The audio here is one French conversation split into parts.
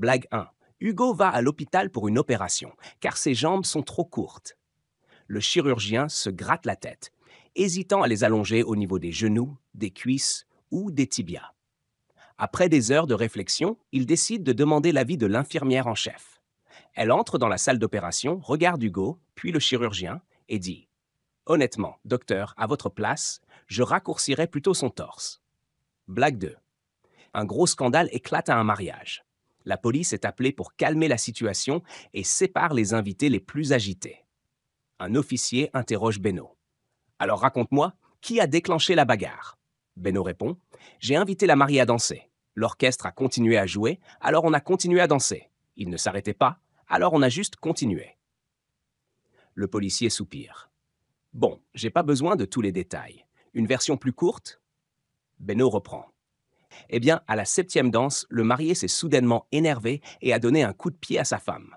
Blague 1. Hugo va à l'hôpital pour une opération, car ses jambes sont trop courtes. Le chirurgien se gratte la tête, hésitant à les allonger au niveau des genoux, des cuisses ou des tibias. Après des heures de réflexion, il décide de demander l'avis de l'infirmière en chef. Elle entre dans la salle d'opération, regarde Hugo, puis le chirurgien, et dit « Honnêtement, docteur, à votre place, je raccourcirais plutôt son torse. » Blague 2. Un gros scandale éclate à un mariage. La police est appelée pour calmer la situation et sépare les invités les plus agités. Un officier interroge Beno. « Alors raconte-moi, qui a déclenché la bagarre ?» Beno répond « J'ai invité la mariée à danser. L'orchestre a continué à jouer, alors on a continué à danser. Il ne s'arrêtait pas, alors on a juste continué. » Le policier soupire. « Bon, j'ai pas besoin de tous les détails. Une version plus courte ?» Beno reprend. « Eh bien, à la 7e danse, le marié s'est soudainement énervé et a donné un coup de pied à sa femme. »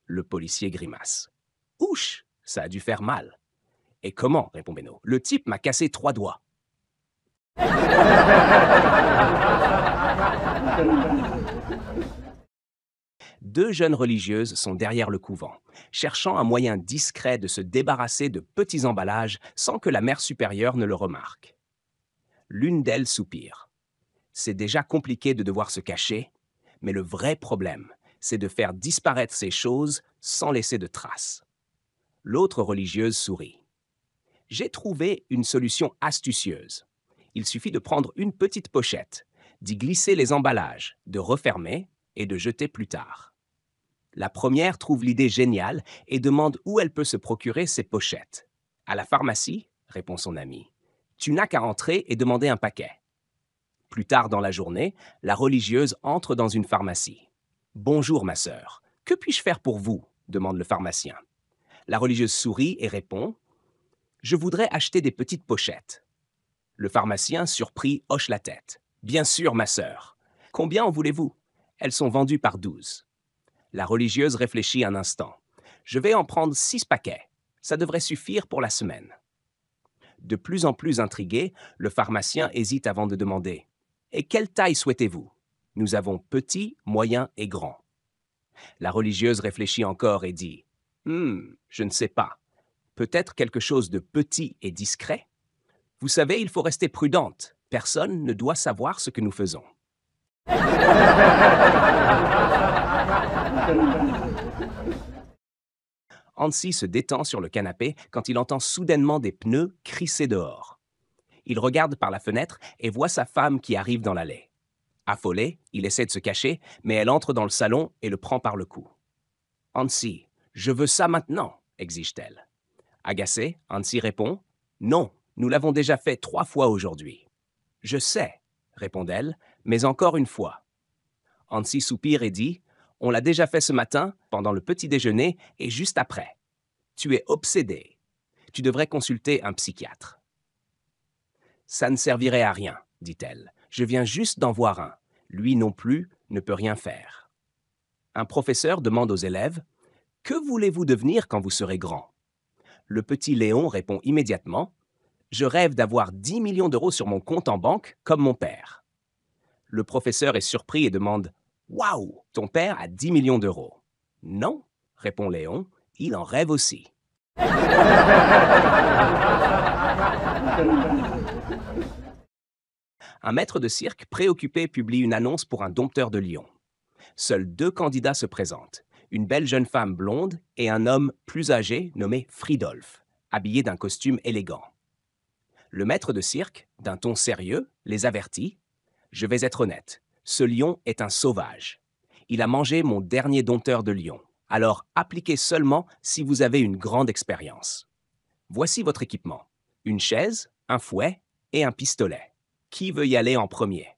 Le policier grimace. « Ouch, ça a dû faire mal. »« Et comment ?» répond Beno. « Le type m'a cassé 3 doigts. » Deux jeunes religieuses sont derrière le couvent, cherchant un moyen discret de se débarrasser de petits emballages sans que la mère supérieure ne le remarque. L'une d'elles soupire. C'est déjà compliqué de devoir se cacher, mais le vrai problème, c'est de faire disparaître ces choses sans laisser de traces. L'autre religieuse sourit. J'ai trouvé une solution astucieuse. Il suffit de prendre une petite pochette, d'y glisser les emballages, de refermer et de jeter plus tard. La première trouve l'idée géniale et demande où elle peut se procurer ces pochettes. « À la pharmacie ?» répond son ami. « Tu n'as qu'à entrer et demander un paquet. » Plus tard dans la journée, la religieuse entre dans une pharmacie. « Bonjour, ma sœur. Que puis-je faire pour vous ?» demande le pharmacien. La religieuse sourit et répond « Je voudrais acheter des petites pochettes. » Le pharmacien, surpris, hoche la tête. « Bien sûr, ma sœur. Combien en voulez-vous ? Elles sont vendues par 12. » La religieuse réfléchit un instant. « Je vais en prendre 6 paquets. Ça devrait suffire pour la semaine. » De plus en plus intrigué, le pharmacien hésite avant de demander « Et quelle taille souhaitez-vous ? Nous avons petit, moyen et grand. » La religieuse réfléchit encore et dit « Je ne sais pas. Peut-être quelque chose de petit et discret ? Vous savez, il faut rester prudente. Personne ne doit savoir ce que nous faisons. » Hansi se détend sur le canapé quand il entend soudainement des pneus crisser dehors. Il regarde par la fenêtre et voit sa femme qui arrive dans l'allée. Affolé, il essaie de se cacher, mais elle entre dans le salon et le prend par le cou. « Hansi, je veux ça maintenant !» exige-t-elle. Agacé, Hansi répond « Non, nous l'avons déjà fait 3 fois aujourd'hui. »« Je sais, » répond-elle, « mais encore une fois. » Hansi soupire et dit « On l'a déjà fait ce matin, pendant le petit déjeuner et juste après. Tu es obsédé. Tu devrais consulter un psychiatre. » « Ça ne servirait à rien, dit-elle. Je viens juste d'en voir un. Lui non plus ne peut rien faire. » Un professeur demande aux élèves « Que voulez-vous devenir quand vous serez grand ?» Le petit Léon répond immédiatement « Je rêve d'avoir 10 millions d'euros sur mon compte en banque, comme mon père. » Le professeur est surpris et demande « Waouh, ton père a 10 millions d'euros. » « Non, répond Léon, il en rêve aussi. Un maître de cirque préoccupé publie une annonce pour un dompteur de lions. Seuls 2 candidats se présentent, une belle jeune femme blonde et un homme plus âgé nommé Fridolf, habillé d'un costume élégant. Le maître de cirque, d'un ton sérieux, les avertit « Je vais être honnête, ce lion est un sauvage. Il a mangé mon dernier dompteur de lions. Alors appliquez seulement si vous avez une grande expérience. Voici votre équipement. Une chaise, un fouet et un pistolet. Qui veut y aller en premier ?»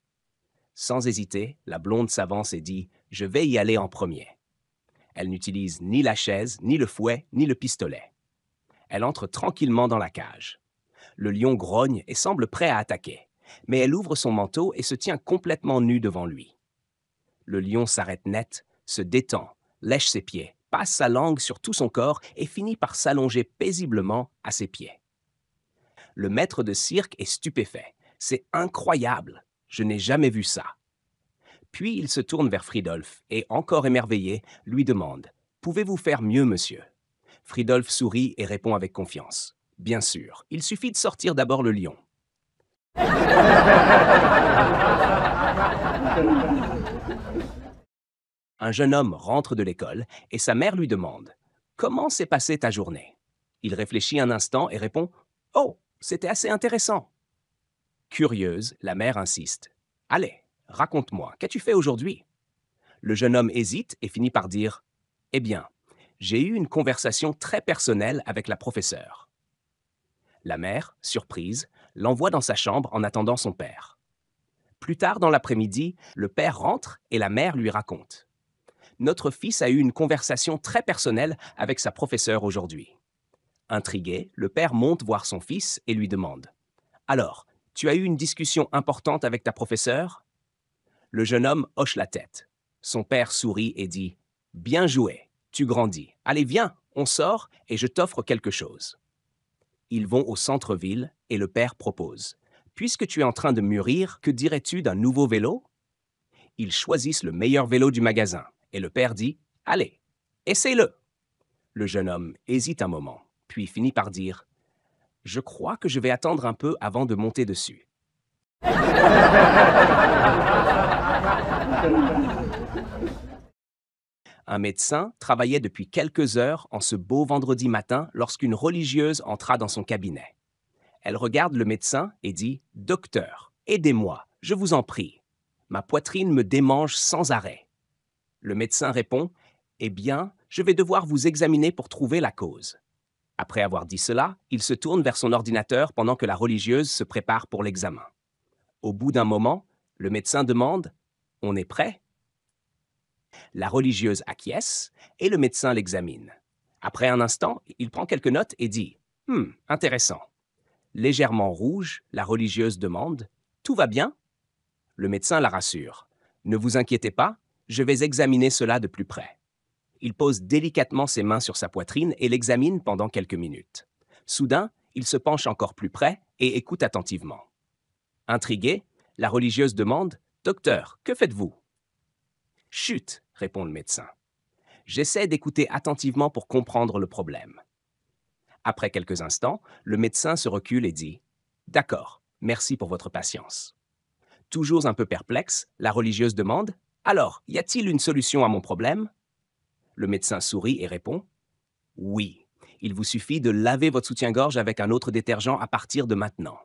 Sans hésiter, la blonde s'avance et dit « Je vais y aller en premier. » Elle n'utilise ni la chaise, ni le fouet, ni le pistolet. Elle entre tranquillement dans la cage. Le lion grogne et semble prêt à attaquer, mais elle ouvre son manteau et se tient complètement nue devant lui. Le lion s'arrête net, se détend, lèche ses pieds, passe sa langue sur tout son corps et finit par s'allonger paisiblement à ses pieds. Le maître de cirque est stupéfait. « C'est incroyable, je n'ai jamais vu ça. » Puis il se tourne vers Fridolf et, encore émerveillé, lui demande: Pouvez-vous faire mieux, monsieur? Fridolf sourit et répond avec confiance: Bien sûr, il suffit de sortir d'abord le lion. Un jeune homme rentre de l'école et sa mère lui demande: Comment s'est passée ta journée? Il réfléchit un instant et répond: Oh, c'était assez intéressant. Curieuse, la mère insiste: Allez, raconte-moi, qu'as-tu fait aujourd'hui? Le jeune homme hésite et finit par dire: Eh bien, j'ai eu une conversation très personnelle avec la professeure. La mère, surprise, l'envoie dans sa chambre en attendant son père. Plus tard dans l'après-midi, le père rentre et la mère lui raconte: Notre fils a eu une conversation très personnelle avec sa professeure aujourd'hui. Intrigué, le père monte voir son fils et lui demande: Alors, tu as eu une discussion importante avec ta professeure? Le jeune homme hoche la tête. Son père sourit et dit: Bien joué, tu grandis. Allez, viens, on sort et je t'offre quelque chose. Ils vont au centre-ville et le père propose: Puisque tu es en train de mûrir, que dirais-tu d'un nouveau vélo? Ils choisissent le meilleur vélo du magasin et le père dit: Allez, essaye-le. Le jeune homme hésite un moment, puis finit par dire: Je crois que je vais attendre un peu avant de monter dessus. Un médecin travaillait depuis quelques heures en ce beau vendredi matin lorsqu'une religieuse entra dans son cabinet. Elle regarde le médecin et dit: Docteur, aidez-moi, je vous en prie. Ma poitrine me démange sans arrêt. Le médecin répond: Eh bien, je vais devoir vous examiner pour trouver la cause. Après avoir dit cela, il se tourne vers son ordinateur pendant que la religieuse se prépare pour l'examen. Au bout d'un moment, le médecin demande: On est prêt? La religieuse acquiesce et le médecin l'examine. Après un instant, il prend quelques notes et dit: Intéressant. Légèrement rouge, la religieuse demande: Tout va bien? Le médecin la rassure: Ne vous inquiétez pas, je vais examiner cela de plus près. Il pose délicatement ses mains sur sa poitrine et l'examine pendant quelques minutes. Soudain, il se penche encore plus près et écoute attentivement. Intriguée, la religieuse demande: Docteur, que faites-vous? Chut, répond le médecin. J'essaie d'écouter attentivement pour comprendre le problème. Après quelques instants, le médecin se recule et dit: D'accord, merci pour votre patience. Toujours un peu perplexe, la religieuse demande: Alors, y a-t-il une solution à mon problème? Le médecin sourit et répond: Oui, il vous suffit de laver votre soutien-gorge avec un autre détergent à partir de maintenant.